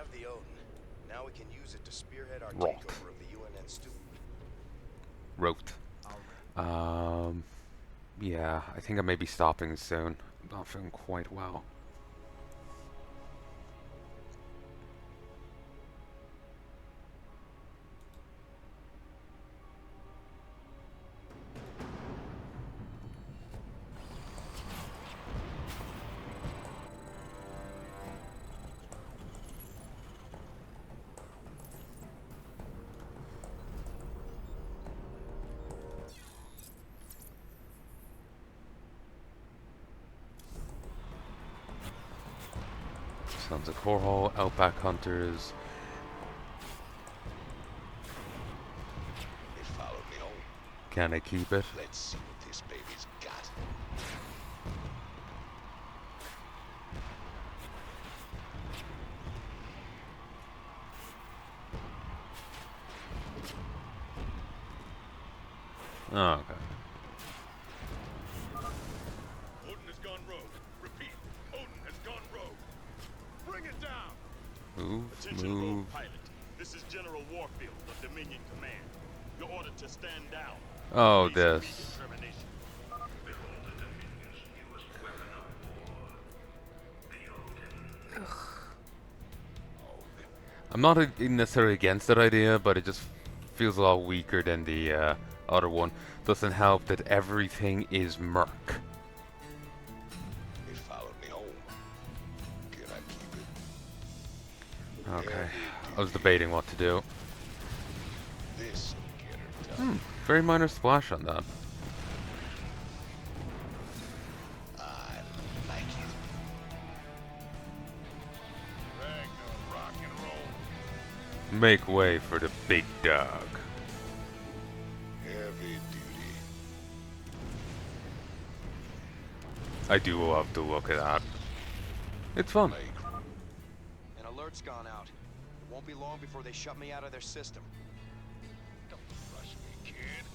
have the Odin. Now we can use it to spearhead our Rot. takeover of the UNN stew. Wrote. Yeah, I think I may be stopping soon. I'm not feeling quite well. Sons of Korhal, Outback Hunters. They followed me home. Can I keep it? Let's see what this baby's got. Oh, okay. Odin has gone rogue. Repeat, Odin has gone rogue. Bring it down! Move, Attention move. rogue pilot. This is General Warfield of Dominion Command. You're ordered to stand down. Oh, Please this. immediate termination. Behold the Dominion's newest weapon of war, the Odin. I'm not necessarily against that idea, but it just feels a lot weaker than the other one. Doesn't help that everything is murk. They followed me home. Can I keep it? Okay, I was debating what to do. This'll get her done. Very minor splash on that. I like it. Ragnar, rock and roll. Make way for the big dog. Heavy duty. I do love the look of that. It's fun. An alert's gone out. It won't be long before they shut me out of their system. Don't rush me, kid.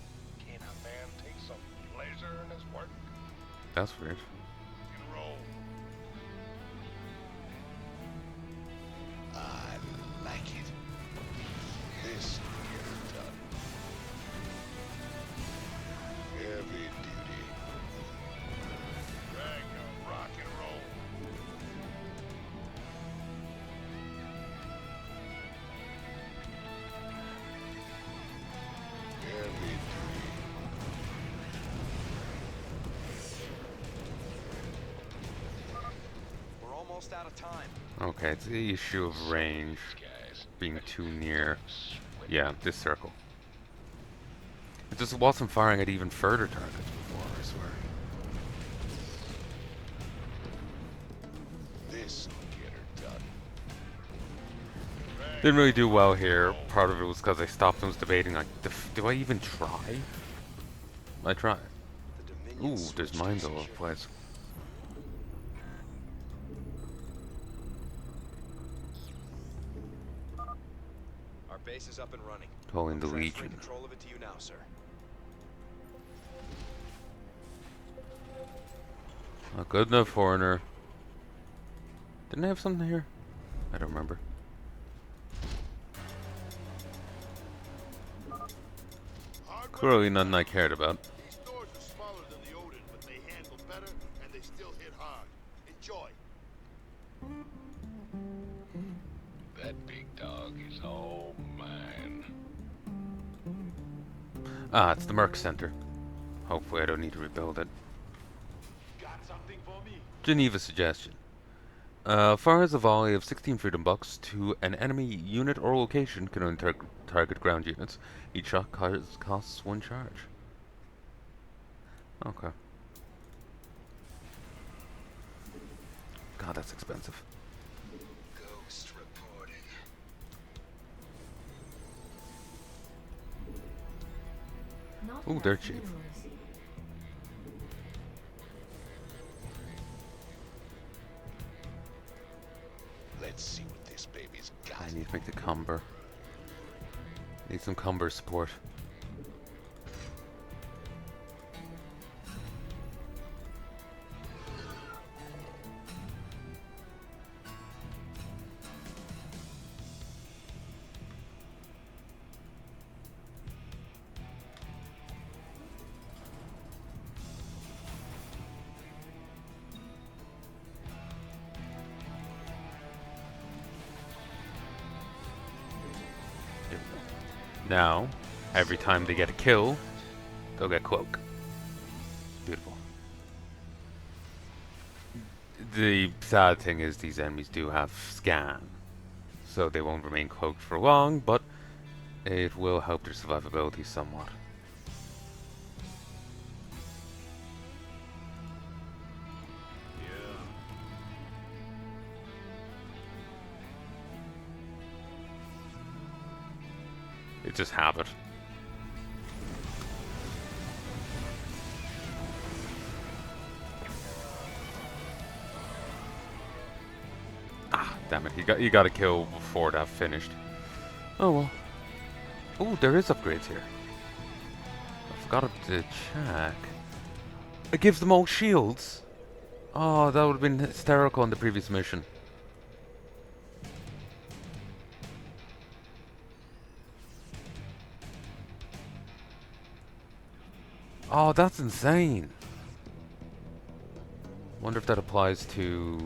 Can a man take some pleasure in his work? That's weird. And roll. I like it. This'll get her done. Heavy duty. Ragnar, rock and roll. Heavy duty. We're almost out of time. Okay, it's the issue of range Guys, being too near. Yeah, this circle. It just wasn't firing at even further targets before, I swear. This'll get her done. Didn't really do well here. Part of it was because I stopped and was debating, like, do I even try? I try. The Ooh, Dominion there's switched mines all over the position. place. Our base is up and running. Calling the Transferring Legion. control of it to you now, sir. Not good enough, foreigner. Didn't I have something here? I don't remember. Clearly nothing I cared about. These doors are smaller than the Odin, but they handle better and they still hit hard. Enjoy. that big dog is all mine. Ah, it's the Merc Center. Hopefully I don't need to rebuild it. Got something for me? Geneva suggestion. Fires a volley of 16 freedom bucks to an enemy unit or location can only target ground units. Each shot costs 1 charge. Okay. God, that's expensive. Ghost reporting. Ooh, they're cheap. Let's see what this baby's got. I need to make the Cumber. Need some Cumber support. Now, every time they get a kill, they'll get cloak. Beautiful. The sad thing is these enemies do have scan, so they won't remain cloaked for long, but it will help their survivability somewhat. It's just habit. Ah, damn it! You got to kill before that finished. Oh well. Oh, there is upgrades here. I forgot to check. It gives them all shields. Oh, that would have been hysterical in the previous mission. Oh, that's insane. Wonder if that applies to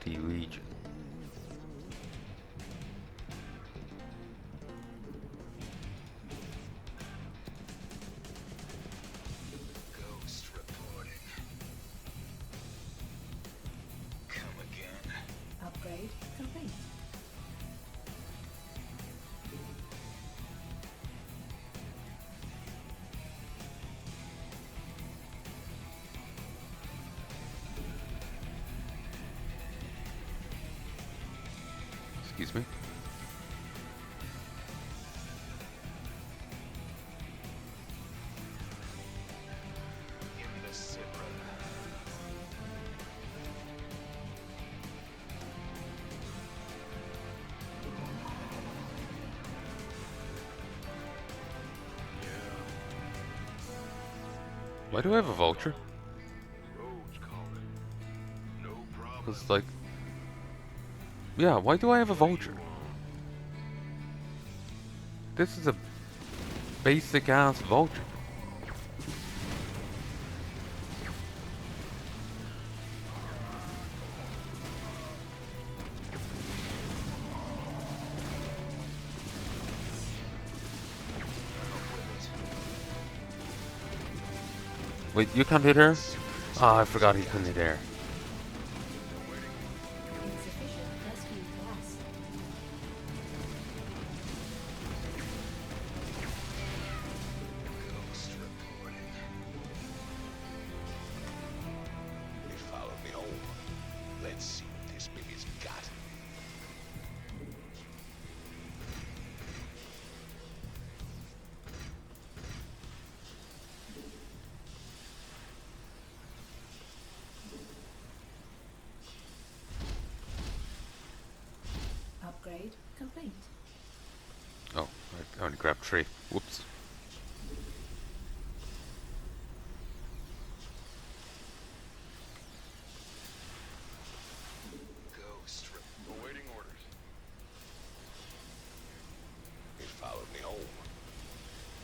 the Legion. Ghost reporting. Come again. Upgrade complete. Excuse me. Give me the Sibra. Why do I have a vulture? Roads calling. No problem. Because, like... Yeah, why do I have a vulture? This is a basic-ass vulture. Wait, you can't hit her? Ah, I forgot he couldn't hit air. Insufficient rescue gas. Ghost reporting. They followed me home. Let's see what this baby's got. Upgrade complete. Oh, I only grabbed 3. Whoops. Ghost reporting. Awaiting orders. They followed me home.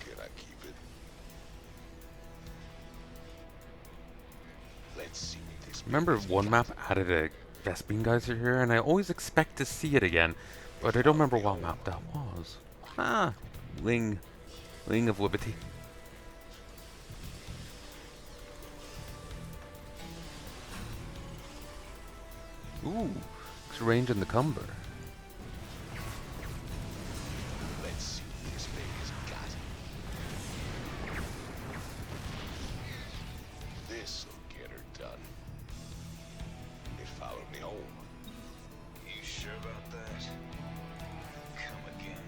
Can I keep it? Let's see what this Remember baby's one got. map added a Vespene geyser here, and I always expect to see it again, but I don't remember what map that was. Ah, Ling of Wiberty. Ooh, it's range in the Cumber. Let's see what this baby's got. This'll get her done. They followed me home. You sure about that? Come again.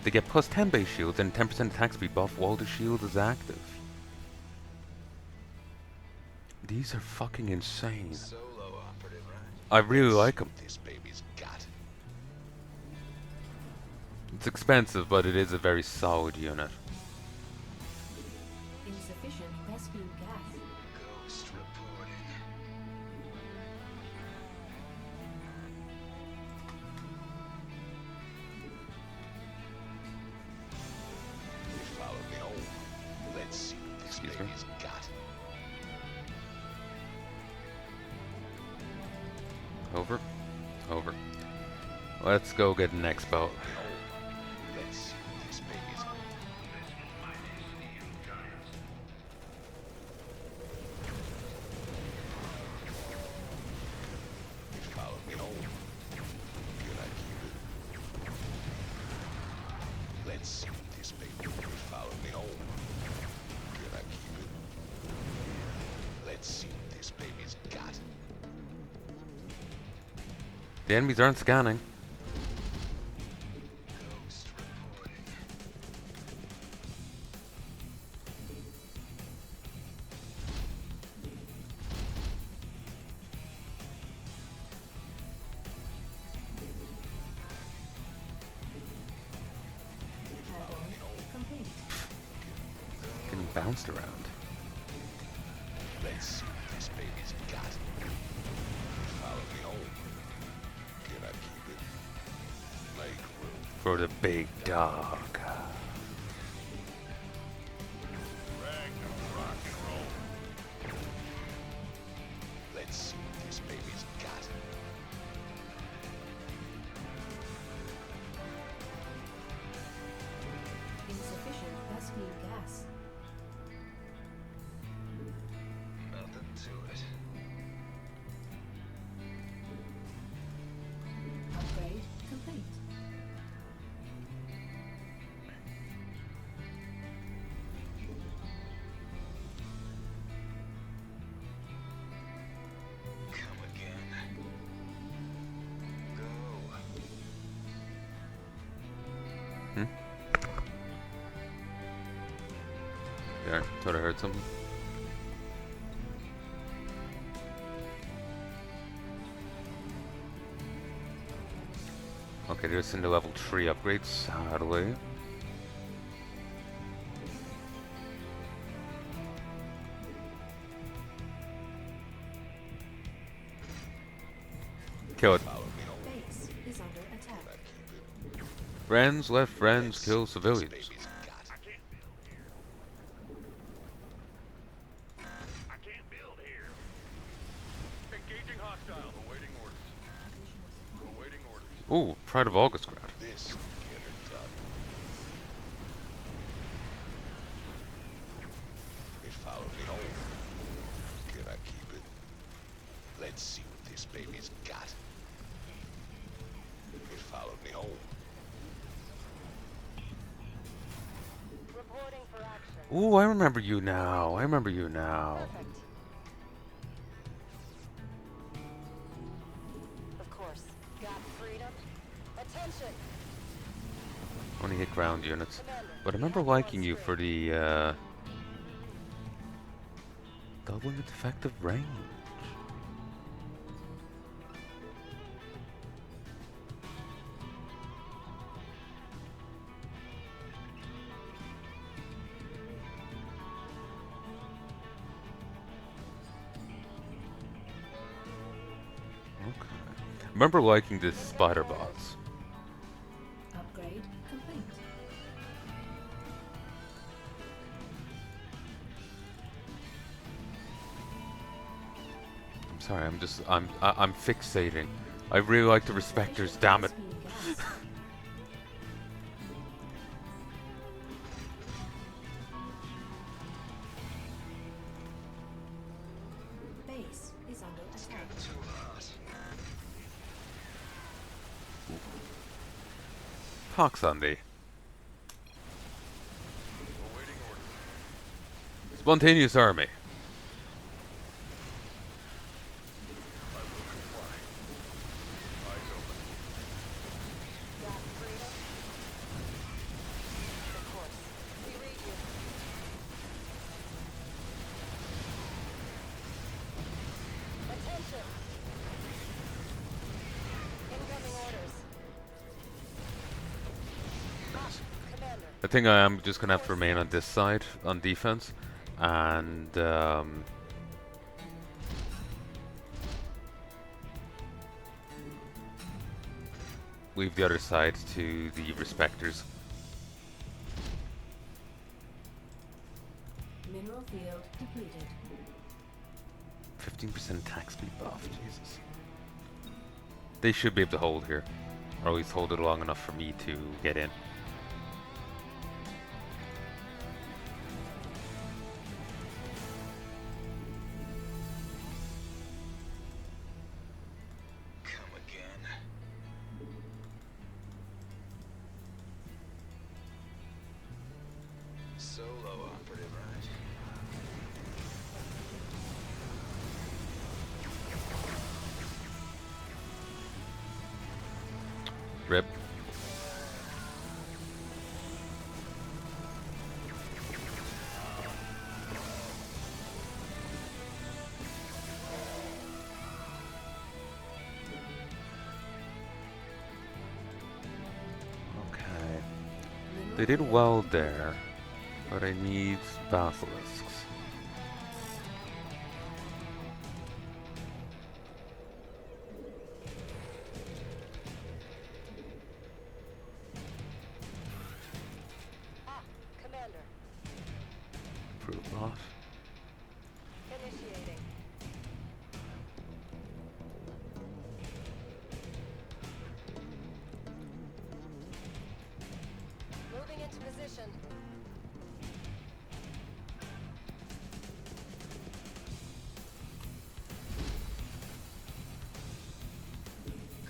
They get plus 10 base shields and 10% attack speed buff while the shield is active. These are fucking insane. Solo operative, right? I really like them. This baby's got. It's expensive, but it is a very solid unit. Insufficient rescue gas. Ghost reporting. They followed me home. Let's see what this Excuse me? baby's got. Over. Over. Let's go get the next boat. Let's see what this baby's. Follow me home. Can I keep it? Let's see what this baby. Follow me home. Can I keep it? Let's see what this baby's got. The enemies aren't scanning. Ghost reporting. Add-on complete. Getting bounced around. Let's see what this baby's got. Follow me home. Can I keep it? Make room. For the big dog. Rock and roll. Let's see what this baby's got. Insufficient rescue gas. Nothing to it. Upgrade complete. Come again. Go. There, thought I heard something. Okay, there's in the level 3 upgrades, sadly. Kill it. Follow me home. Base is under attack. Can I keep it? Friends, let friends Let's kill see what this civilians. baby's got. I can't build here. I can't build here. Engaging hostile. Awaiting orders. Awaiting orders. Ooh, Pride of August grad. This will get her done. It followed me home. Can I keep it? Let's see what this baby's got. It followed me home. Reporting for action. Ooh, I remember you now. I remember you now. Perfect. Of course. Got freedom. Attention. Only hit ground units. Commander. But I remember liking you for the, doubling its effective range. Okay. Remember liking the spider bots. Upgrade complete. I'm sorry, I'm fixating. I really like the respecters, damn it. Rescue gas. Base is under attack. Too hot. Talk Sunday. Awaiting orders. Spontaneous army. I will comply. Eyes open. Got freedom. Of course. We read you. Attention. Incoming orders. Commander. I think I am just gonna have to remain on this side, on defense, and leave the other side to the respecters. Mineral field depleted. 15% attack speed buff, Jesus. They should be able to hold here. Or at least hold it long enough for me to get in. Come again. Solo operative, right? Rip. Okay. They did well there, but I need basilisks. Ah, Commander. Fruit lot. Initiating. Moving into position.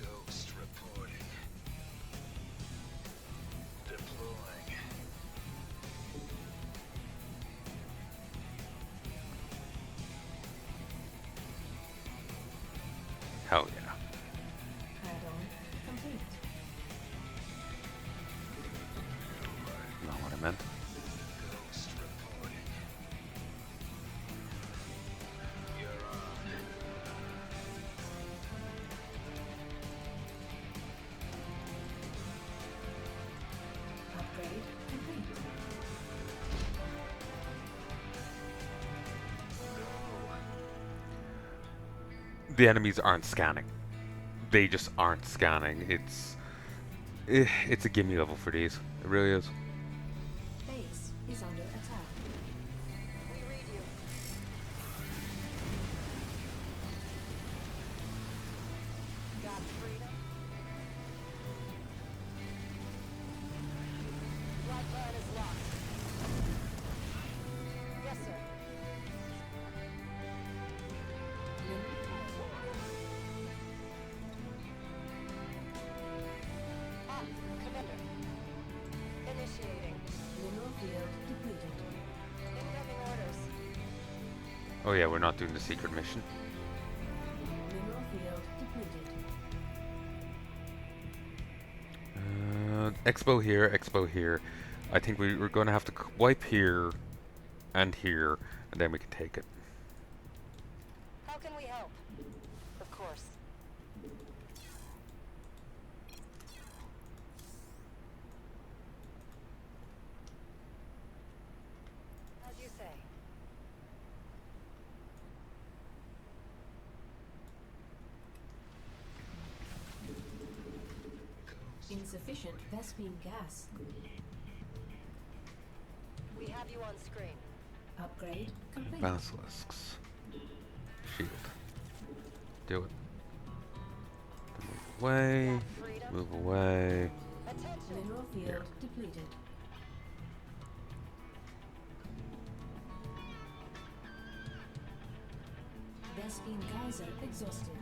Ghost reporting. Deploying. Hell yeah. Add-on complete. Not what I meant. Ghost reporting. You're on. Upgrade complete. The enemies aren't scanning. They just aren't scanning. It's a gimme level for these. It really is. Base is under attack. We read you. Got freedom. Flight plan is locked. Yes, sir. Ling Ah, Commander. Initiating. mineral field depleted. Incoming orders. Oh yeah, we're not doing the secret mission. Mineral field depleted. Expo here, expo here. I think we're going to have to wipe here and here, and then we can take it. How can we help? Of course. As you say. Insufficient Vespine gas. We have you on screen. Upgrade complete. Basilisks. Shield. Do it. Move away. Got freedom. Move away. Attention. Mineral field Here. depleted. Vespine geyser exhausted.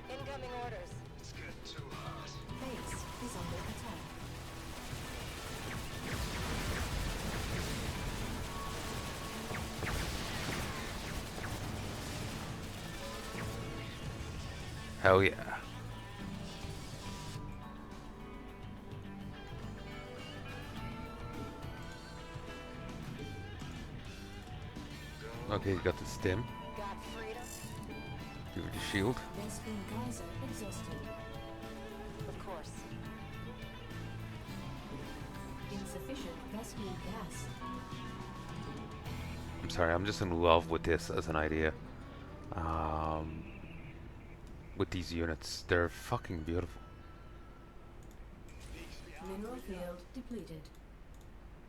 Incoming orders. It's getting too hot. Base is under attack. Hell yeah. Okay, you got the stim. Got freedom. Give it a shield. Vespine geyser exhausted. Of course. Insufficient Vespine gas. I'm sorry, I'm just in love with this as an idea. With these units, they're fucking beautiful. Mineral field depleted.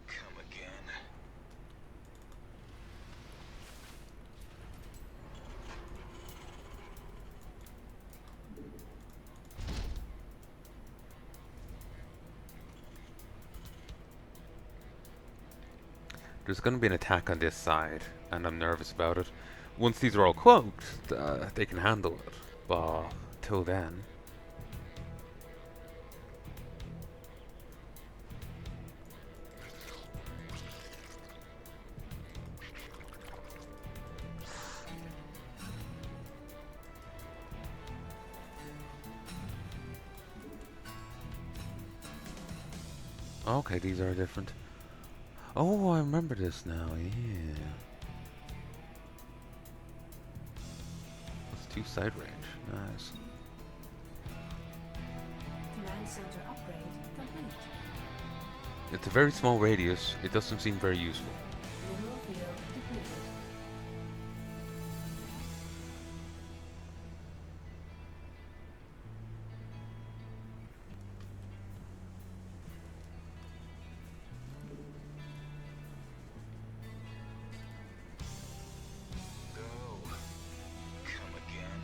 Come again. There's going to be an attack on this side, and I'm nervous about it. Once these are all cloaked, they can handle it. But till then... Okay, these are different. Oh, I remember this now, yeah. Let's do side range. Nice. Command center upgrade complete. It's a very small radius. It doesn't seem very useful. Mineral field depleted. Go. Come again.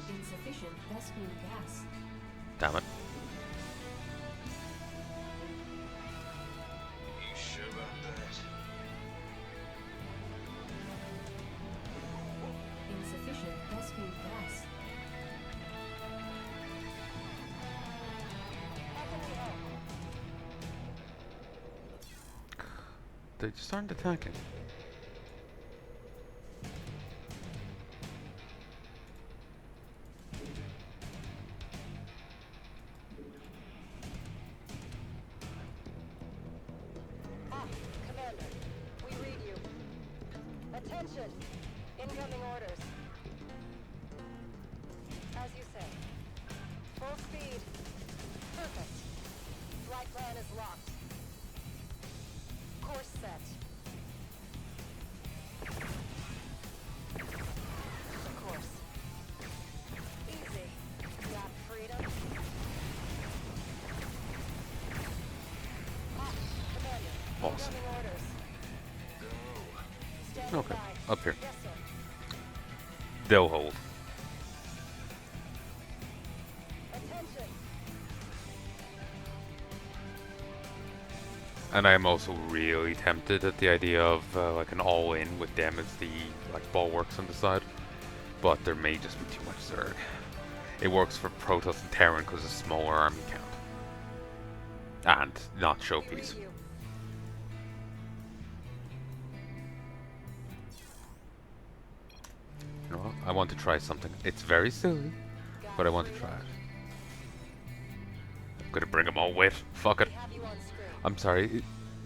Insufficient rescue gas. Damn it. You sure about that? Insufficient rescue gas. They just aren't attacking. Commander, we read you. Attention! Incoming orders. As you say. Full speed. Perfect. Flight plan is locked. Course set. Of course. Easy. Got freedom. Commander. Awesome. Incoming orders. Stand Okay, by. up here. Yes, sir. They'll hold. Attention. And I'm also really tempted at the idea of like an all-in with them as the like bulwarks on the side, but there may just be too much Zerg. It works for Protoss and Terran because of smaller army count and not We showpiece. read you. You know what? I want to try something. It's very silly, but I want to try it. I'm gonna bring them all with. Fuck it. We have you on screen. I'm sorry.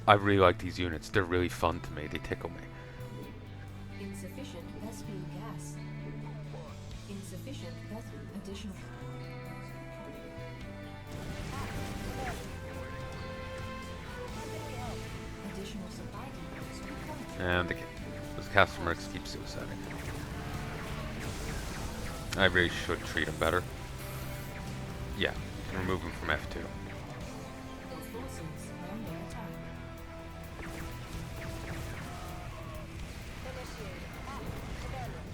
I really like these units. They're really fun to me. They tickle me. Insufficient rescue gas. Insufficient rescue additional. Additional supply depots required. And the those customer keep suiciding. I really should treat him better. Yeah, remove him from F2. Your forces are under attack. Initiate.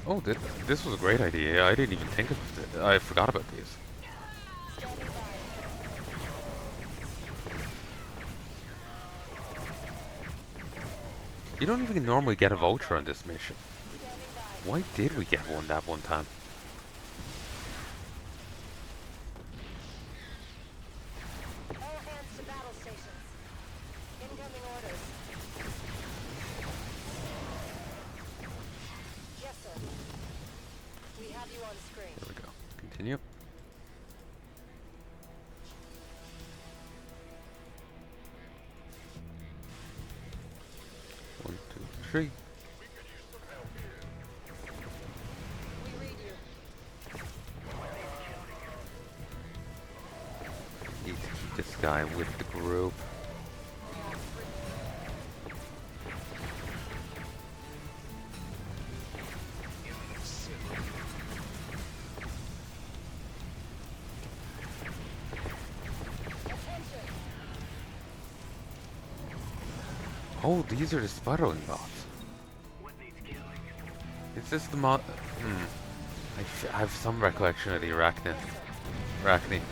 Oh, this was a great idea. I didn't even think of it. I forgot about these. Standing by. You don't even normally get a vulture on this mission. Standing by. Why did we get one that one time? All hands to battle stations. Incoming orders. Yes, sir. We have you on screen. There we go. Continue. One, two, three. We read you. Need to keep this guy with the group. Attention. Oh, these are the spiraling bots. Is this the mod? I have some recollection of the Arachne. I think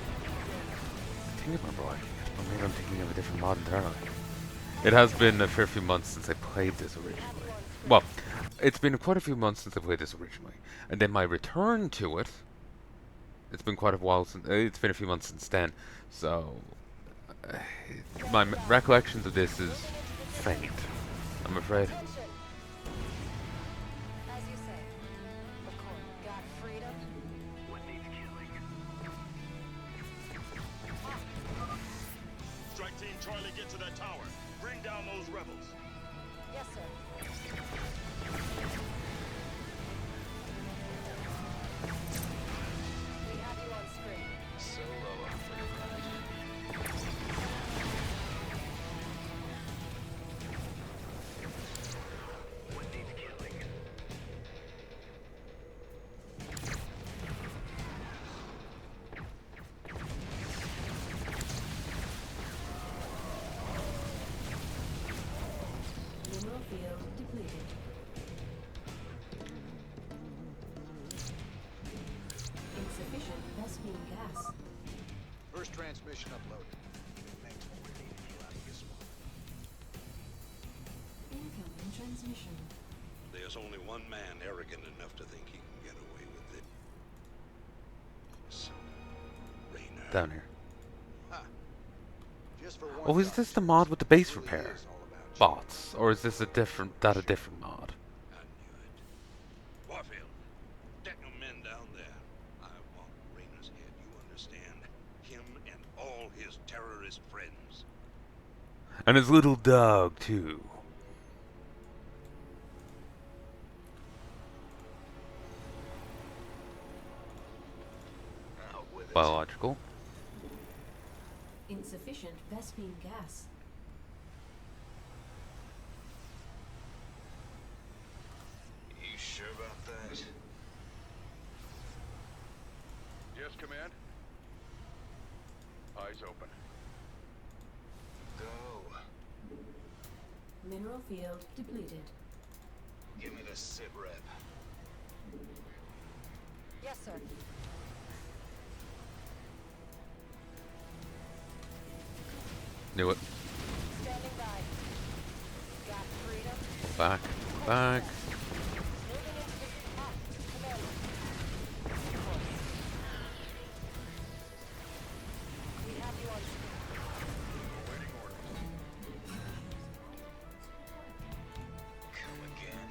I remember what, or maybe I'm thinking of a different mod entirely. It has been a fair few months since I played this originally. Well, it's been quite a few months since I played this originally, and then my return to it. It's been quite a while since. It's been a few months since then, so my recollections of this is faint, I'm afraid. As you say, McCoy got freedom. What needs killing? Strike Team Charlie, get to that tower. Bring down those rebels. Yes, sir. We have you on screen. Solo up for the ride. What needs killing? Mineral field depleted. Insufficient Vespine gas. First transmission uploaded. Thanks for needing you out of this one. Incoming transmission. There's only one man arrogant enough to think he can get away with it. Raynor. Down here. Just for one Oh, is time, this the mod with the base it really repair is all about you. bots, or is this a different mod? I knew it. Warfield, get your men down there. I want Raynor's head, you understand? Him and all his terrorist friends. And his little dog too. Out with it. Biological. Insufficient Vespine gas. You sure about that? Yes, Command. Eyes open. Go. Mineral field depleted. Give me the sit rep. Yes, sir. Knew it. Standing by. Got freedom. Back. Back. Moving into the Commander. Of course. We have you on screen. Awaiting orders. Come again.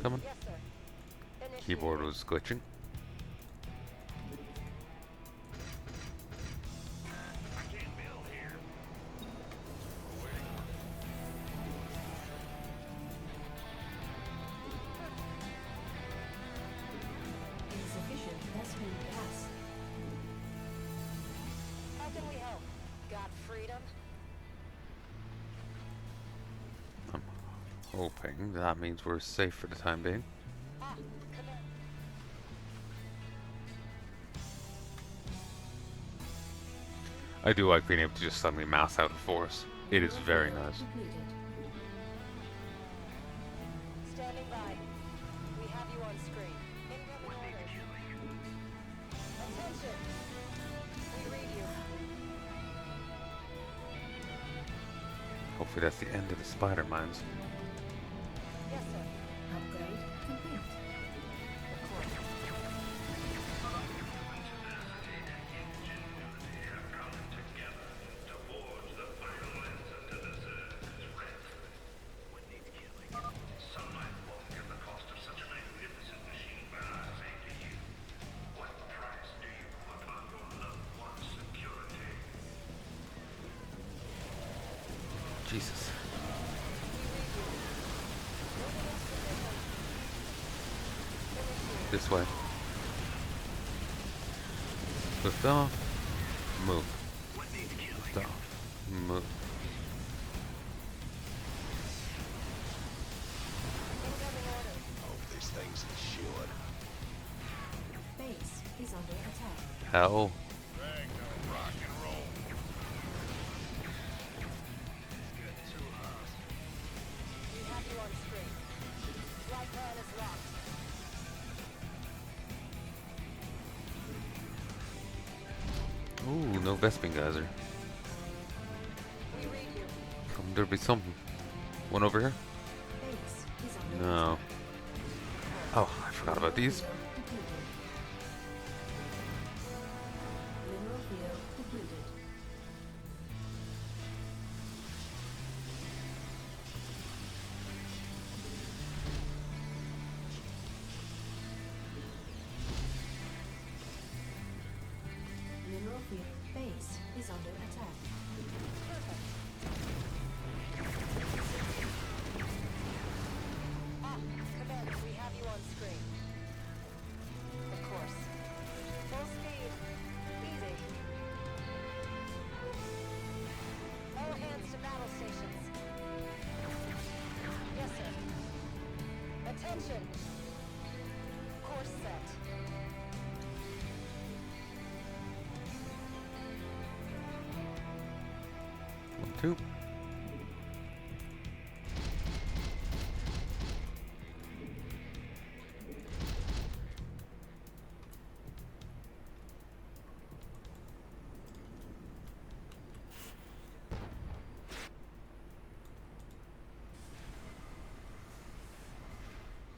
Come on. Yes, sir. Initiate. Keyboard was glitching. I can't build here. Insufficient Vespine gas. How can we help? Got freedom? I'm hoping that means we're safe for the time being. Command. I do like being able to just suddenly mass out a force. It is very nice. Depleted. Standing by. We have you on screen. Incoming orders. Attention. We read you. Hopefully that's the end of the spider mines. Yes, sir. Upgrade complete. Of course. Jesus. This way. Lift off. Move. Lift off. Move. Incoming orders. Hope this thing's insured. Base is under attack. Hell. Rock and roll. We have you on screen. no Vesping geyser. We read you. There'll be something. One over here? Base is under No. Oh, I forgot about these. field completed. Mineral field completed. Mineral field base is under attack. Commander, we have you on screen. Of course. Full speed. Easy. All hands to battle stations. Yes, sir. Attention. Course set. 1, 2.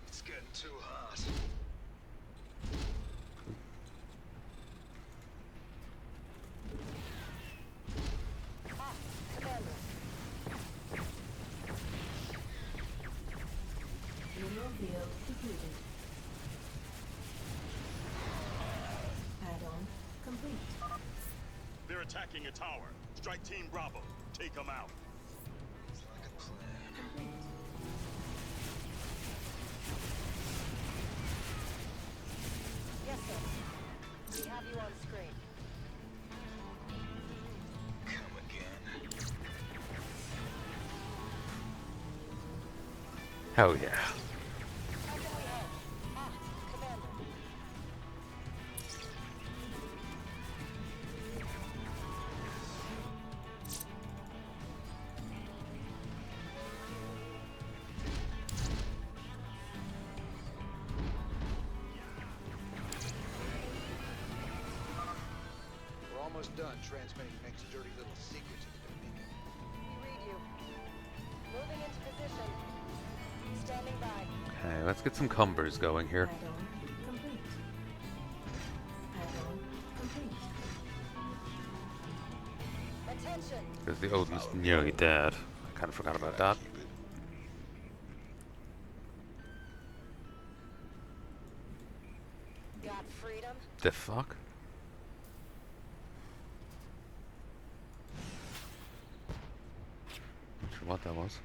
It's getting too hot. Commander. Mineral field completed. Add-on complete. They're attacking a tower. Strike Team Bravo. Take them out. It's like a plan. Complete. Yes, sir. We have you on screen. Come again. Hell yeah. How can we help? Commander. We're almost done transmitting Nick's dirty little secret to the Dominion. We read you. Moving into position. Standing by. Okay, let's get some cumbers going here. Add-on complete. Add-on complete. Attention. Because the Odin's nearly dead. I kind of forgot about that. Keep it. Got freedom. The fuck? Not sure what that was.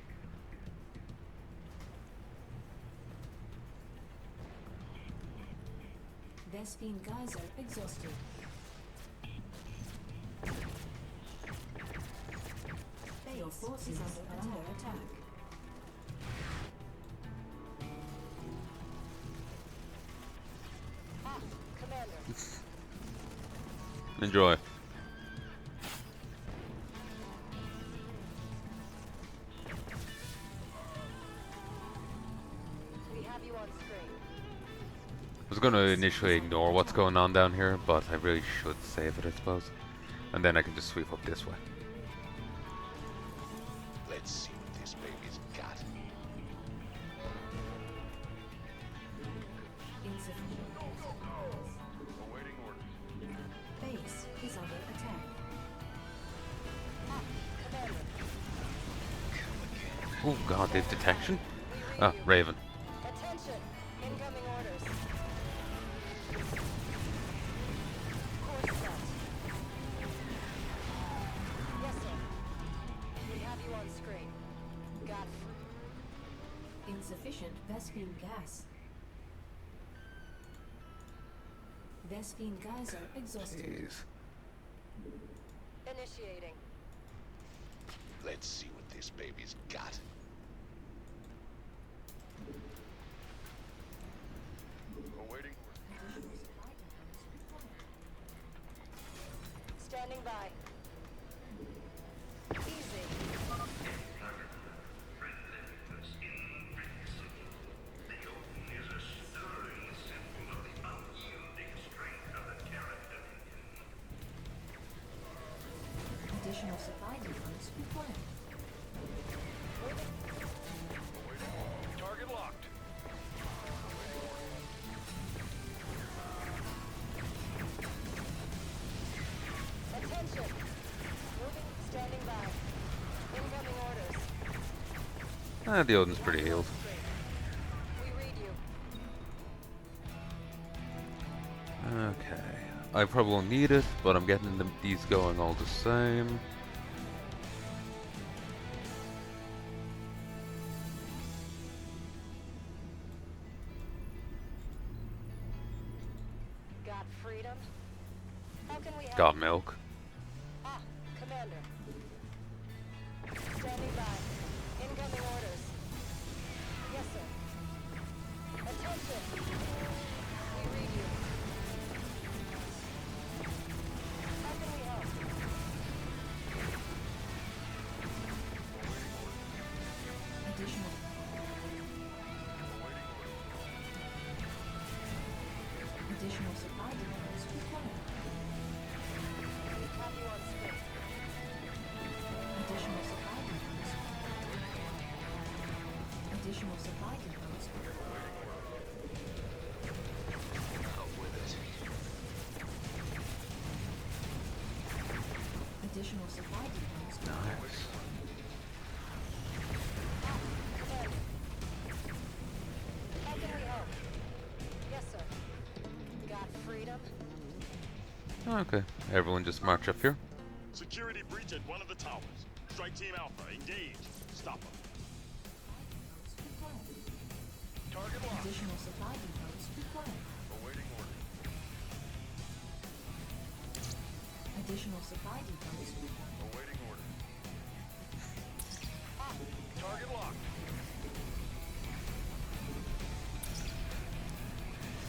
Vespine geyser exhausted. Your forces are under attack. Commander. Enjoy. We have you on screen. I was going to initially ignore what's going on down here, but I really should save it, I suppose. And then I can just sweep up this way. Let's see what this baby's got. Insufficient. Awaiting orders. Base is under attack. Commander. Oh god, they have detection? Ah, Raven. Attention. Incoming orders. Course set. Yes, sir. We have you on screen. Got Insufficient Vespine gas. Vespine geyser exhausted. Jeez. initiating. Let's see what this baby's got. Awaiting. Standing by. Easy. Additional supply depots required. Target locked. Attention! Moving, standing by. Incoming orders. The Odin's pretty healed. We read you. Okay. I probably won't need it, but I'm getting these going all the same. Got freedom? How can we help? Got milk. Ah, Commander. Standing by. Incoming orders. Yes, sir. Attention! We read you. How can we help? Additional. Additional supply depots required. We have you on screen. Additional supply depots. Additional supply depots. Out with it. Additional supply depots. Nice. Commander. How can we help? Yes, sir. Got freedom? Okay. Everyone just march up here. Security breach at one of the towers. Strike Team Alpha, engage. Stop them. Target locked. Additional supply depots required. Awaiting order. Additional supply depots required. Awaiting order. Target locked.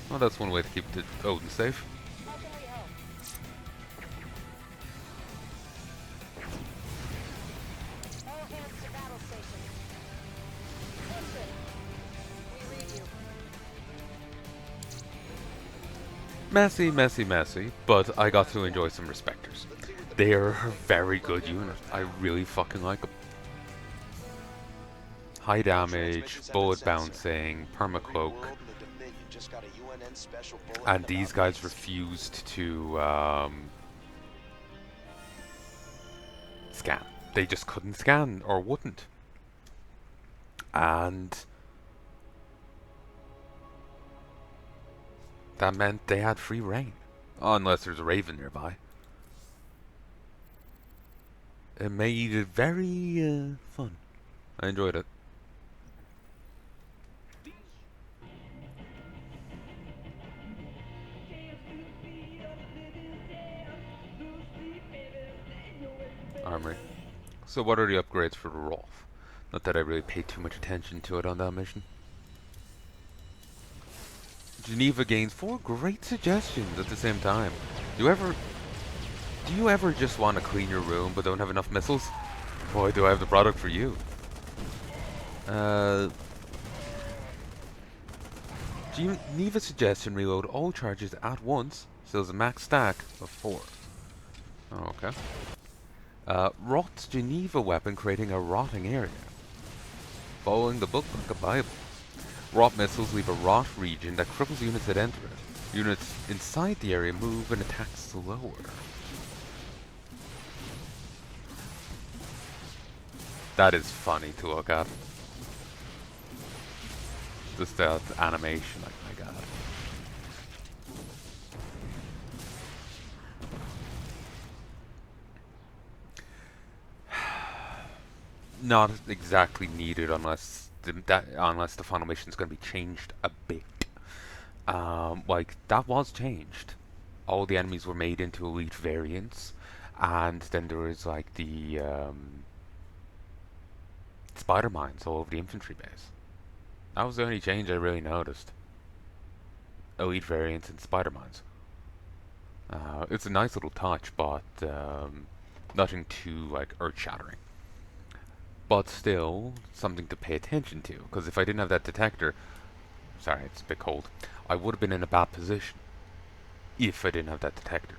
Well, that's one way to keep the Odin safe. How can we help? All hands to battle station. Attention! We read you. Messy, messy, messy, but I got to enjoy some Respecters. They are a very good unit. I really fucking like them. High damage, bullet bouncing, permacloak, and these guys refused to scan. They just couldn't scan or wouldn't. And that meant they had free reign. Unless there's a raven nearby. It made it very fun. I enjoyed it. Armory. So what are the upgrades for the Rolf? Not that I really paid too much attention to it on that mission. Geneva gains 4 great suggestions at the same time. Do you ever just want to clean your room but don't have enough missiles? Boy, do I have the product for you. Geneva suggestion reload all charges at once, so there's a max stack of 4. Oh, okay. Rot's Geneva weapon creating a rotting area. Following the book like a Bible. Rot missiles leave a rot region that cripples units that enter it. Units inside the area move and attack slower. That is funny to look at. Just that animation, like my god. Not exactly needed unless the final mission is going to be changed a bit. Like that was changed. All the enemies were made into elite variants, and then there was like the spider mines all over the infantry base. That was the only change I really noticed. Elite variants and spider mines. It's a nice little touch, but nothing too like earth-shattering. But still, something to pay attention to, because if I didn't have that detector, sorry, it's a bit cold, I would have been in a bad position. If I didn't have that detector.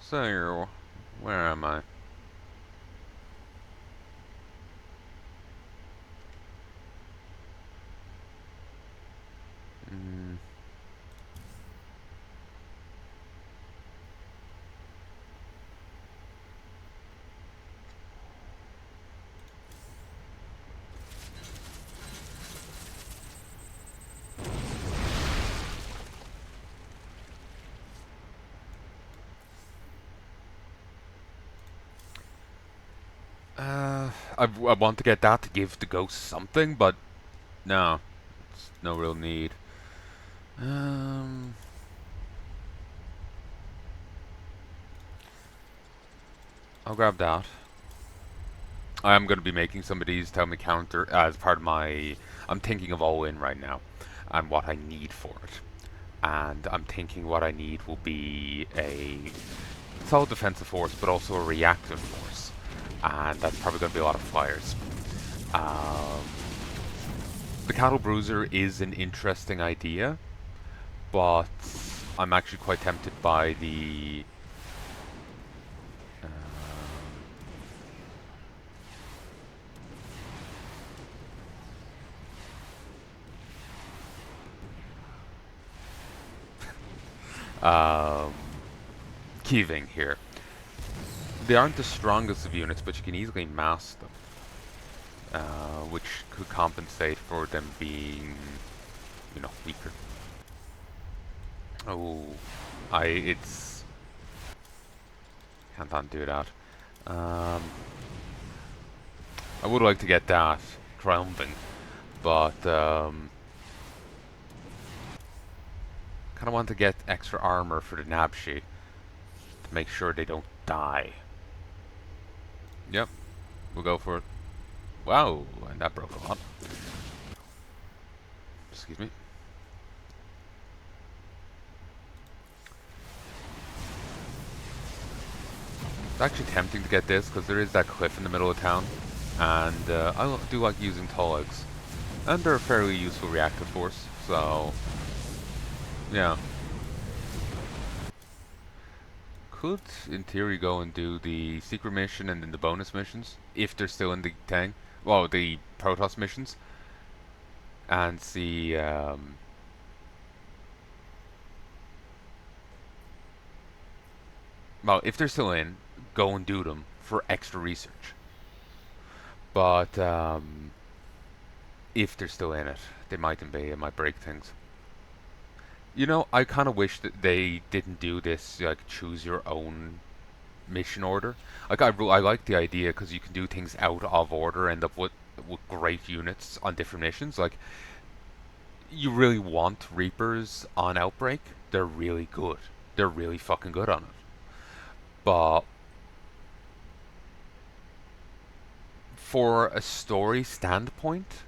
So, where am I? Mm. I want to get that to give the ghost something, but no, it's no real need. Um, I'll grab that. I am going to be making some of these tell me counter as part of my. I'm thinking of all in right now, and what I need for it. And I'm thinking what I need will be a solid defensive force, but also a reactive force, and that's probably going to be a lot of flyers. The Cattle Bruiser is an interesting idea, but I'm actually quite tempted by the Keeving here. They aren't the strongest of units, but you can easily mass them, which could compensate for them being, you know, weaker. Oh, it's can't undo that. I would like to get that triumphing, but kind of want to get extra armor for the Nabshi to make sure they don't die. Yep, we'll go for it. Wow, and that broke a lot. Excuse me. It's actually tempting to get this because there is that cliff in the middle of town, and I do like using tall eggs, and they're a fairly useful reactive force. So, yeah, could in theory go and do the secret mission and then the bonus missions if they're still in the tank. Well, the Protoss missions, and see. Well, if they're still in, go and do them for extra research. But if they're still in it, they mightn't be. It might break things. You know, I kind of wish that they didn't do this, like, choose your own mission order. Like, I like the idea because you can do things out of order, end up with great units on different missions. Like, you really want Reapers on Outbreak. They're really good. They're really fucking good on it. But for a story standpoint,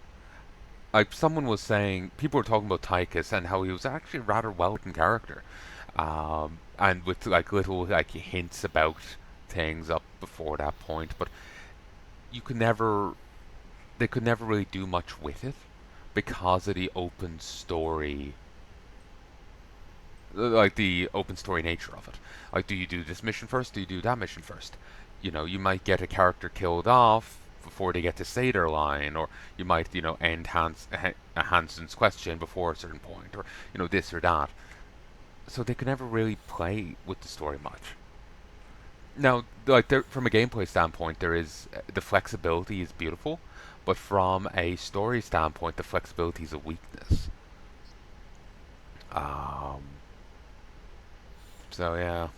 like someone was saying, people were talking about Tychus and how he was actually a rather well-written character, and with like little like hints about things up before that point. But you could never, they could never really do much with it because of the open story, like the open story nature of it. Like, do you do this mission first? Do you do that mission first? You know, you might get a character killed off before they get to say their line, or you might, you know, end Hansen's question before a certain point, or, you know, this or that. So they could never really play with the story much. Now, like, from a gameplay standpoint, there is the flexibility is beautiful, but from a story standpoint, the flexibility is a weakness. So yeah.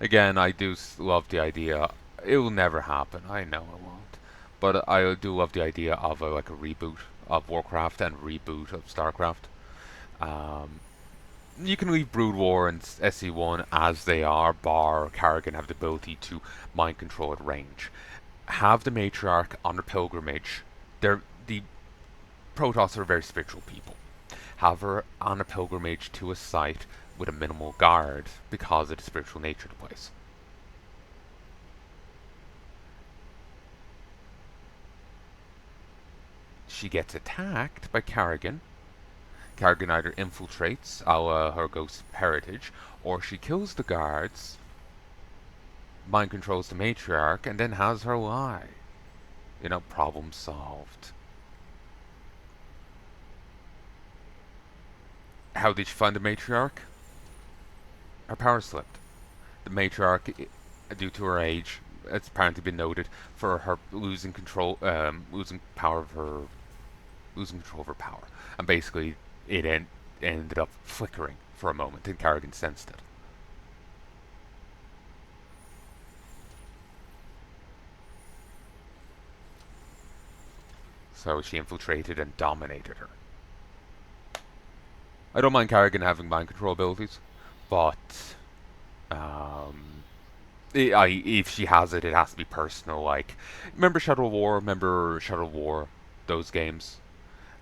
Again, I do love the idea. It will never happen. I know it won't. But I do love the idea of like a reboot of Warcraft and reboot of StarCraft. You can leave Brood War and SC1 as they are, bar Karrigan have the ability to mind control at range. Have the Matriarch on a pilgrimage. The Protoss are very spiritual people. Have her on a pilgrimage to a site with a minimal guard because of the spiritual nature of the place. She gets attacked by Karrigan. Karrigan either infiltrates her ghost heritage, or she kills the guards mind controls the matriarch and then has her lie. You know, problem solved. How did she find the matriarch? Her power slipped. The matriarch, due to her age, it's apparently been noted for her losing control of her power, and basically it ended up flickering for a moment, and Kerrigan sensed it. So she infiltrated and dominated her. I don't mind Kerrigan having mind control abilities, but if she has it, it has to be personal. Like, remember Shadow War, those games?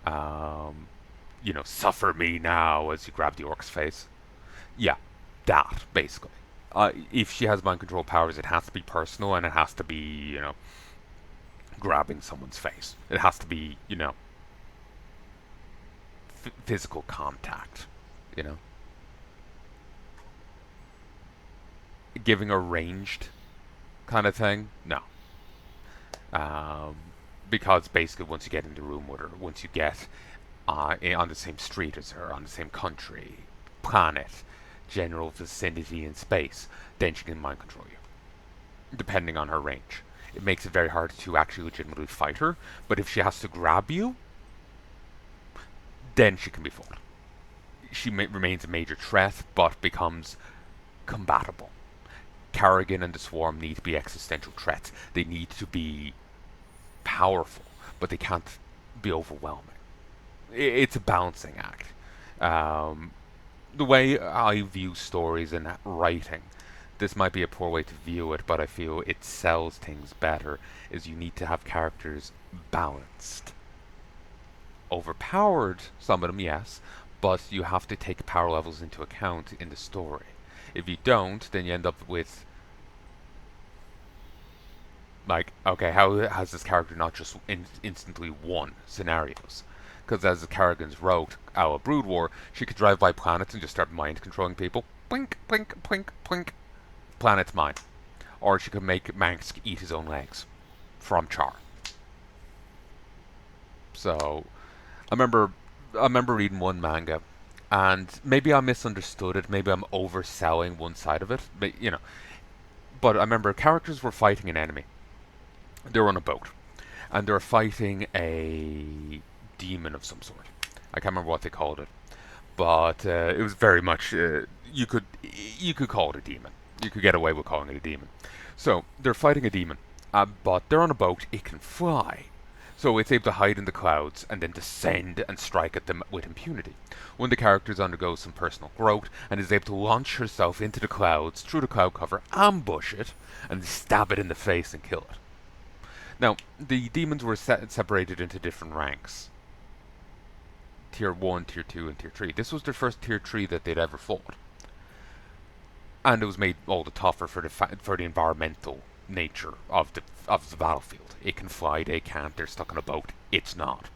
You know, suffer me now as you grab the orc's face. Yeah, that, basically. If she has mind control powers, it has to be personal, and it has to be, you know, grabbing someone's face. It has to be, you know, physical contact, you know. Giving a ranged kind of thing, no. Because basically once you get in the room with her, once you get on the same street as her, on the same country, planet, general vicinity in space, then she can mind control you, depending on her range. It makes it very hard to actually legitimately fight her, but if she has to grab you, then she can be fought. She remains a major threat, but becomes combatable. Kerrigan and the Swarm need to be existential threats. They need to be powerful, but they can't be overwhelming. It's a balancing act. The way I view stories and writing, this might be a poor way to view it, but I feel it sells things better, is you need to have characters balanced. Overpowered, some of them, yes, but you have to take power levels into account in the story. If you don't, then you end up with, like, okay, how has this character not just instantly won scenarios? Because as the Kerrigan's rogue, our Brood War, she could drive by planets and just start mind controlling people. Blink, blink, blink, blink. Planet's mine. Or she could make Mansk eat his own legs from Char. So, I remember reading one manga, and maybe I misunderstood it. Maybe I'm overselling one side of it, but you know. But I remember characters were fighting an enemy. They were on a boat, and they were fighting a demon of some sort. I can't remember what they called it, but it was very much you could call it a demon. You could get away with calling it a demon. So they're fighting a demon, but they're on a boat. It can fly, so it's able to hide in the clouds and then descend and strike at them with impunity. One of the characters undergoes some personal growth and is able to launch herself into the clouds through the cloud cover, ambush it, and stab it in the face and kill it. Now, the demons were separated into different ranks. Tier 1, Tier 2, and Tier 3. This was their first Tier 3 that they'd ever fought. And it was made all the tougher for the environmental nature of the battlefield. It can fly, they can't, they're stuck on a boat, it's not.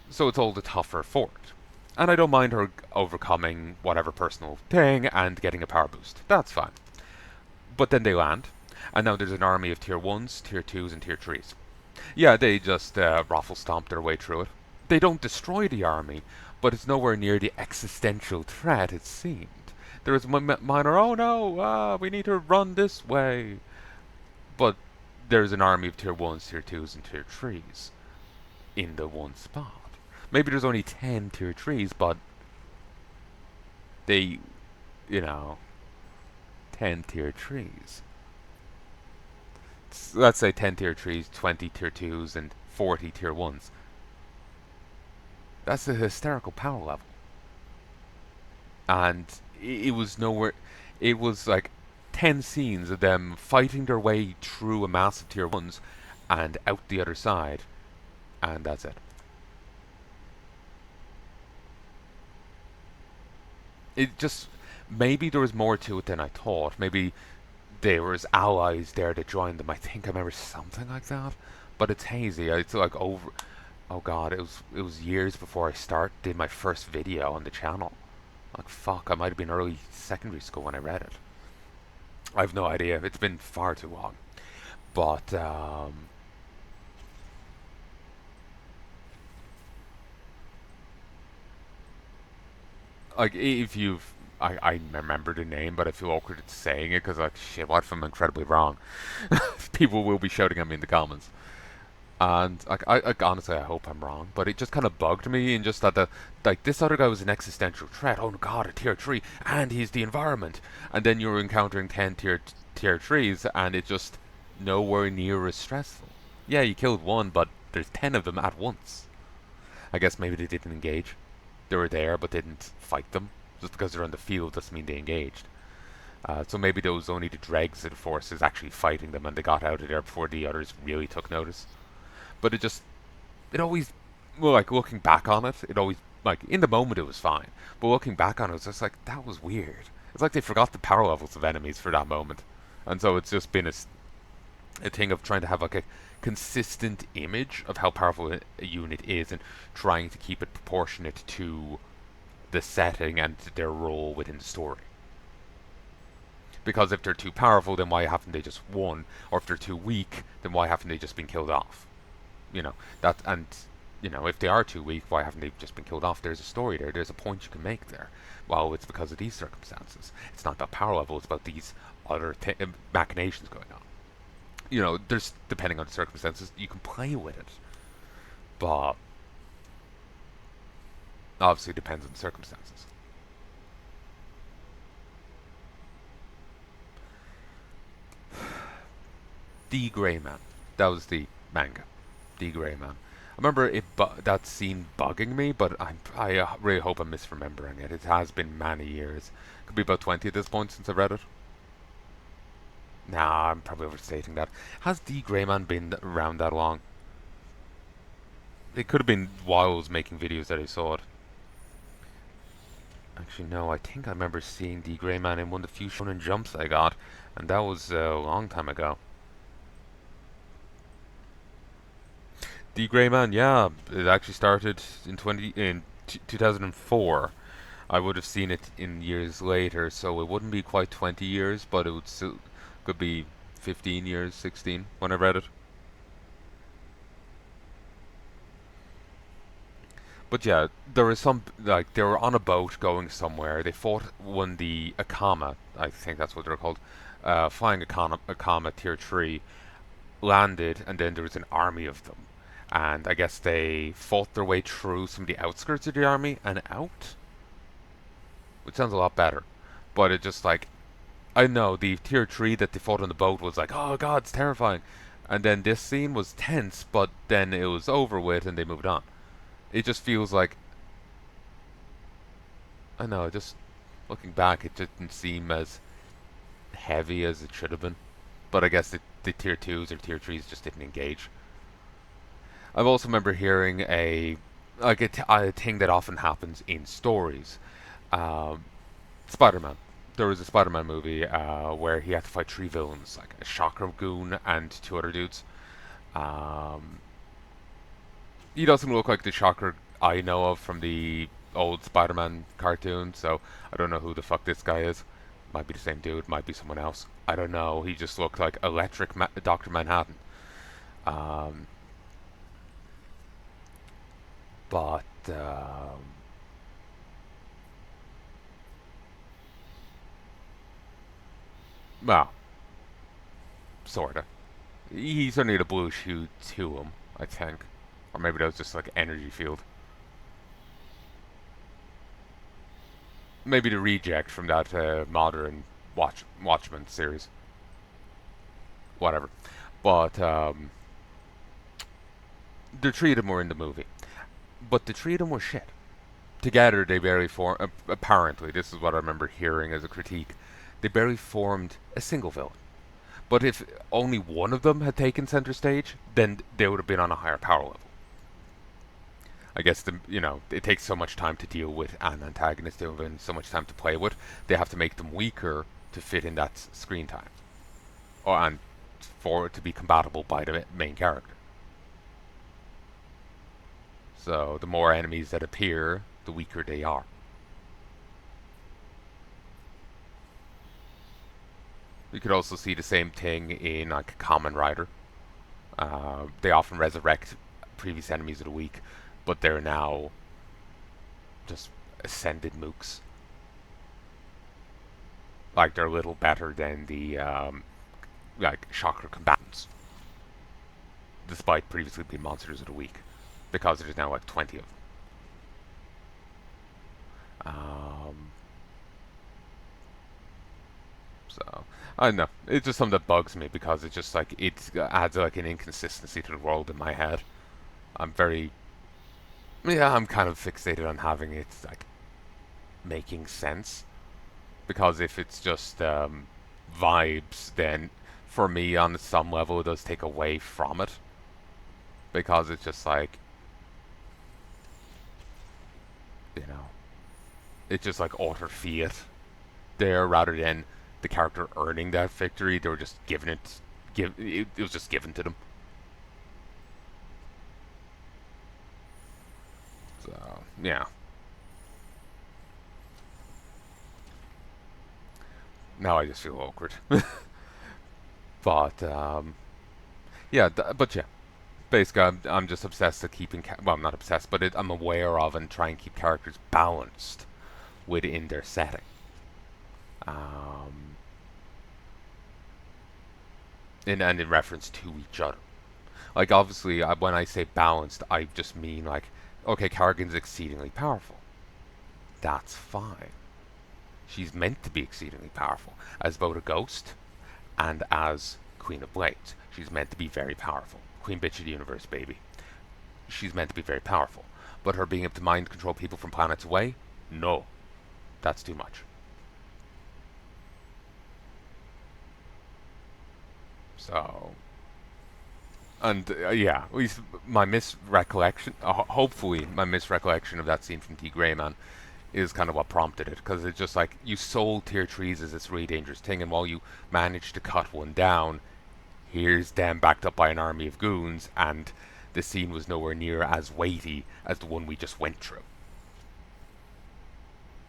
So it's all the tougher for it. And I don't mind her overcoming whatever personal thing and getting a power boost. That's fine. But then they land, and now there's an army of Tier 1s, Tier 2s, and Tier 3s. Yeah, they just raffle stomp their way through it. They don't destroy the army, but it's nowhere near the existential threat it seemed. There is minor, oh no, we need to run this way. But there's an army of Tier 1s, Tier 2s, and Tier 3s in the one spot. Maybe there's only 10 Tier 3s, but they, you know, 10 Tier 3s. Let's say 10 Tier 3s, 20 Tier 2s, and 40 Tier 1s. That's a hysterical power level. And it was nowhere. It was like 10 scenes of them fighting their way through a mass of Tier 1s and out the other side. And that's it. It just, maybe there was more to it than I thought. Maybe there was allies there that joined them. I think I remember something like that. But it's hazy. It's like over, oh god, it was years before I did my first video on the channel. Like fuck, I might have been early secondary school when I read it. I have no idea. It's been far too long. But like if you've, I remember the name, but I feel awkward saying it because like shit, what if I'm incredibly wrong? People will be shouting at me in the comments. And like, honestly, I hope I'm wrong, but it just kind of bugged me, and just that like this other guy was an existential threat. Oh god, a tier 3, and he's the environment. And then you're encountering 10 tier 3s, and it's just nowhere near as stressful. Yeah, you killed one, but there's 10 of them at once. I guess maybe they didn't engage. They were there, but didn't fight them. Just because they're on the field doesn't mean they engaged. So maybe those only the dregs of the forces actually fighting them, and they got out of there before the others really took notice. But it always, well, like looking back on it, it always, like in the moment it was fine, but looking back on it, it was just like, that was weird. It's like they forgot the power levels of enemies for that moment. And so it's just been a thing of trying to have like a consistent image of how powerful a unit is, and trying to keep it proportionate to the setting and their role within the story. Because if they're too powerful, then why haven't they just won? Or if they're too weak, then why haven't they just been killed off? You know, that, and, you know, if they are too weak, why haven't they just been killed off? There's a story there, there's a point you can make there. Well, it's because of these circumstances. It's not about power level, it's about these other machinations going on. You know, there's, depending on the circumstances, you can play with it. But, obviously it depends on the circumstances. The Grey Man. That was the manga. The Grey Man. I remember that scene bugging me, but I really hope I'm misremembering it. It has been many years. Could be about 20 at this point since I read it. Nah, I'm probably overstating that. Has The Grey Man been around that long? It could have been while I was making videos that I saw it. Actually, no, I think I remember seeing The Grey Man in one of the few shonen jumps I got, and that was a long time ago. The Grey Man, yeah, it actually started in 2004. I would have seen it in years later, so it wouldn't be quite 20 years, but it would still could be 15 years, 16 when I read it. But yeah, there was some, like, they were on a boat going somewhere. They fought when the Akama, I think that's what they're called, flying Akama tier 3, landed, and then there was an army of them. And I guess they fought their way through some of the outskirts of the army and out? Which sounds a lot better. But it just like, I know, the tier 3 that they fought on the boat was like, oh god, it's terrifying. And then this scene was tense, but then it was over with and they moved on. It just feels like, I know, just looking back, it didn't seem as heavy as it should have been. But I guess the tier 2s or tier 3s just didn't engage. I also remember hearing a thing that often happens in stories. Spider-Man. There was a Spider-Man movie where he had to fight 3 villains, like a Chakra Goon and 2 other dudes. He doesn't look like the Chakra I know of from the old Spider-Man cartoon, so I don't know who the fuck this guy is. Might be the same dude, might be someone else. I don't know. He just looked like Electric Dr. Manhattan. But, well, sorta. He certainly had a blue hue to him, I think. Or maybe that was just like energy field. Maybe the reject from that modern Watchmen series. Whatever. But, the 3 of them were in the movie. But the 3 of them were shit. Together they barely formed, apparently, this is what I remember hearing as a critique, they barely formed a single villain. But if only one of them had taken center stage, then they would have been on a higher power level. I guess, it takes so much time to deal with an antagonist, and so much time to play with, they have to make them weaker to fit in that screen time. And for it to be compatible by the main character. So, the more enemies that appear, the weaker they are. You could also see the same thing in like Kamen Rider. They often resurrect previous enemies of the week, but they're now just ascended mooks. Like they're a little better than the like chakra combatants, despite previously being monsters of the week, because there's now like 20 of them. So I don't know. It's just something that bugs me because it's just like it adds like an inconsistency to the world in my head. I'm very I'm kind of fixated on having it like making sense because if it's just vibes, then for me on some level it does take away from it because it's just like it's just like utter fiat there rather than the character earning that victory. They were just given it. It was just given to them. So yeah. Now I just feel awkward. But yeah, but yeah. Basically, I'm just obsessed with keeping. Well, I'm not obsessed, but I'm aware of and try and keep characters balanced within their setting. And in reference to each other. Like, obviously, when I say balanced, I just mean, like, okay, Karrigan's exceedingly powerful. That's fine. She's meant to be exceedingly powerful. As both a ghost and as Queen of Blades. She's meant to be very powerful. Queen Bitch of the Universe, baby. She's meant to be very powerful. But her being able to mind control people from planets away? No. That's too much. So... And yeah, at least my misrecollection, hopefully my misrecollection of that scene from T. Greyman is kind of what prompted it, because it's just like, you sold tier trees as this really dangerous thing, and while you managed to cut one down, here's them backed up by an army of goons, and the scene was nowhere near as weighty as the one we just went through.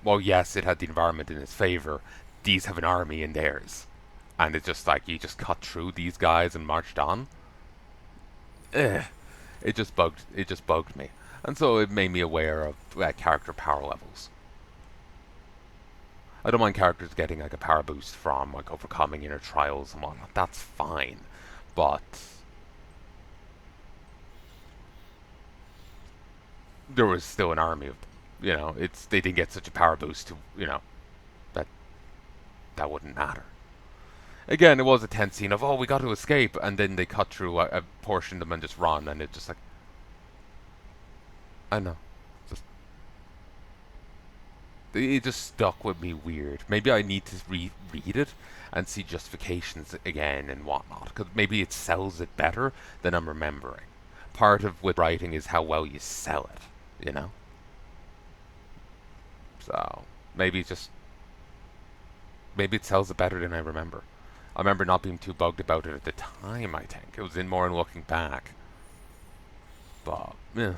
Well, yes, it had the environment in its favor, these have an army in theirs. And it's just like, you just cut through these guys and marched on. It just bugged me, and so it made me aware of character power levels. I don't mind characters getting like a power boost from like overcoming inner trials and whatnot. That's fine, but there was still an army of them. They didn't get such a power boost to that wouldn't matter. Again, it was a tense scene of, oh, we got to escape, and then they cut through a portion of them and just run, and it just like... I know. It just stuck with me weird. Maybe I need to reread it and see justifications again and whatnot, because maybe it sells it better than I'm remembering. Part of with writing is how well you sell it, So, maybe it sells it better than I remember. I remember not being too bugged about it at the time, I think. It was more in looking back. But, yeah.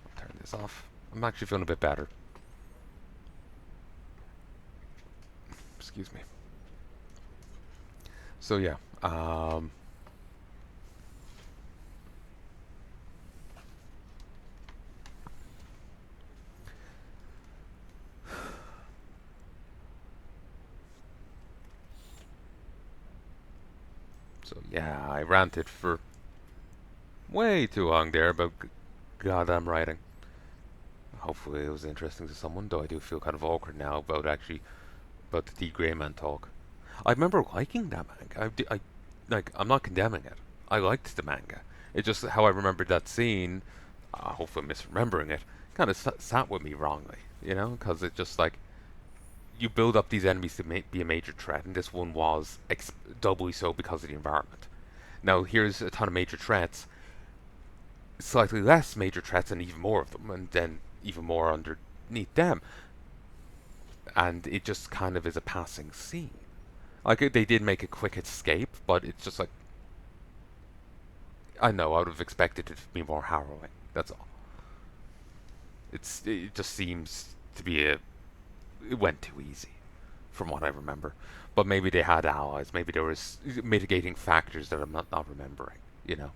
I'll turn this off. I'm actually feeling a bit better. Excuse me. So, yeah. So yeah, I ranted for way too long there about goddamn writing. Hopefully it was interesting to someone, though I do feel kind of awkward now about the D. Greyman talk. I remember liking that manga. I'm not condemning it. I liked the manga. It's just how I remembered that scene, hopefully I'm misremembering it, kind of sat with me wrongly, because it's just like, you build up these enemies to be a major threat, and this one was doubly so because of the environment. Now, here's a ton of major threats, slightly less major threats, and even more of them, and then even more underneath them. And it just kind of is a passing scene. Like, they did make a quick escape, but it's just like... I know, I would have expected it to be more harrowing, that's all. It just seems to be it went too easy, from what I remember. But maybe they had allies. Maybe there was mitigating factors that I'm not remembering. You know.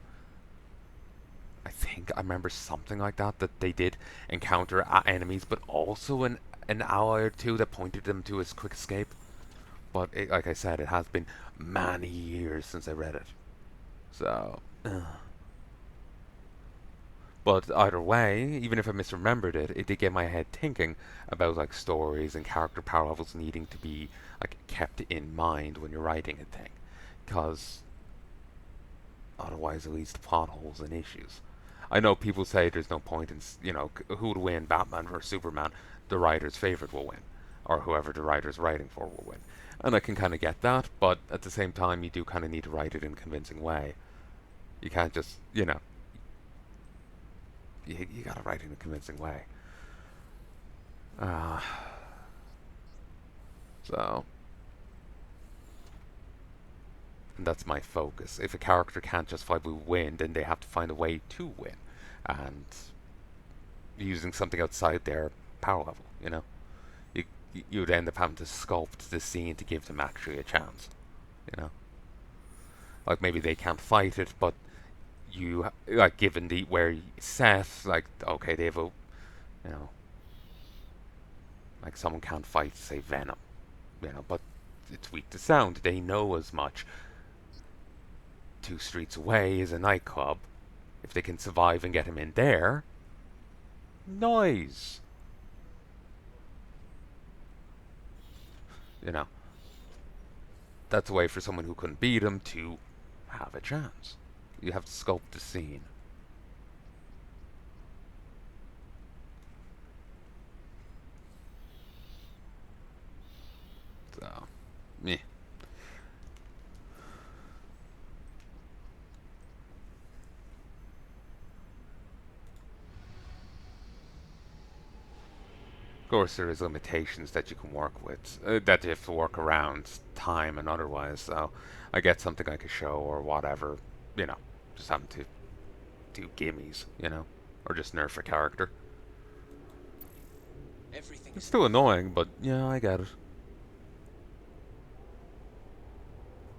I think I remember something like that, that they did encounter enemies, but also an ally or two that pointed them to his quick escape. But like I said, it has been many years since I read it. So, but either way, even if I misremembered it, it did get my head thinking about like stories and character power levels needing to be like kept in mind when you're writing a thing, because otherwise it leads to plot holes and issues. I know people say there's no point in, you know, who would win, Batman versus Superman, the writer's favorite will win, or whoever the writer's writing for will win. And I can kind of get that, but at the same time, you do kind of need to write it in a convincing way. You can't just, you know, you gotta write it in a convincing way. So, and that's my focus. If a character can't justifably win, then they have to find a way to win, and using something outside their power level, you know. You would end up having to sculpt the scene to give them actually a chance, you know. Like maybe they can't fight it, but you like given the where Seth, like okay, they have a, you know, like someone can't fight, say Venom, you know, but it's weak to sound. They know as much. 2 streets away is a nightclub. If they can survive and get him in there, noise. You know, that's a way for someone who couldn't beat him to have a chance. You have to sculpt the scene. So, meh. Of course, there is limitations that you can work with, that you have to work around time and otherwise. So, I get something like a show or whatever, you know, just having to do gimmies, you know, or just nerf a character. It's still annoying, but yeah, I get it.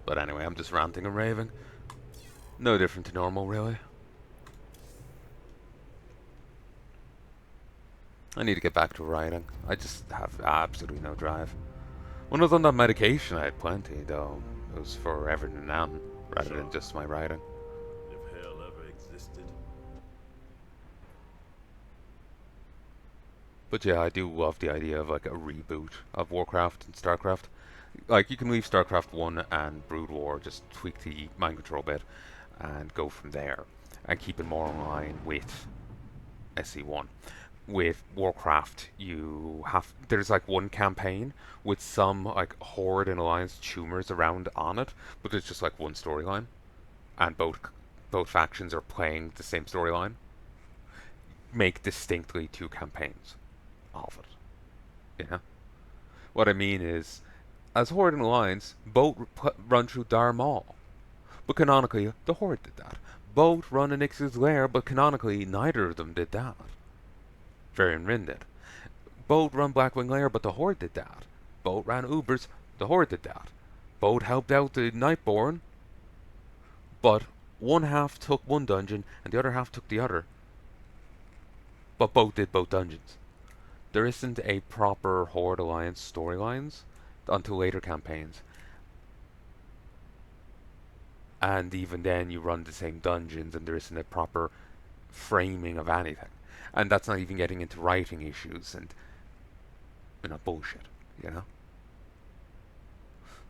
But anyway, I'm just ranting and raving. No different to normal, really. I need to get back to writing. I just have absolutely no drive. When I was on that medication, I had plenty, though. It was for everything and none, rather than just my writing. If hell ever existed. But yeah, I do love the idea of like a reboot of Warcraft and StarCraft. Like, you can leave StarCraft 1 and Brood War, just tweak the mind control bit, and go from there. And keep it more in line with SC1. With Warcraft, there's like one campaign with some like Horde and Alliance tumors around on it, but it's just like one storyline, and both factions are playing the same storyline. Make distinctly 2 campaigns of it. You know, what I mean is, as Horde and Alliance, both run through Dar Maul, but canonically the Horde did that. Both run Anix's Lair, but canonically neither of them did that. Varian Rin did. Both run Blackwing Lair, but the Horde did that. Both ran Ubers, the Horde did that. Both helped out the Nightborn, but one half took one dungeon and the other half took the other. But both did both dungeons. There isn't a proper Horde Alliance storylines until later campaigns. And even then you run the same dungeons and there isn't a proper framing of anything. And that's not even getting into writing issues and, you know, bullshit, you know?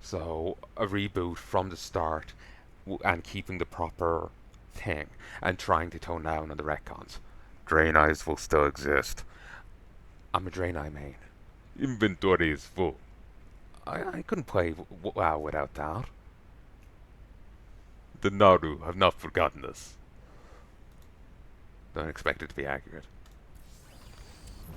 So, a reboot from the start and keeping the proper thing and trying to tone down on the retcons. Draenei's will still exist. I'm a Draenei main. Inventory is full. I couldn't play WoW without that. The Naru have not forgotten us. Don't expect it to be accurate.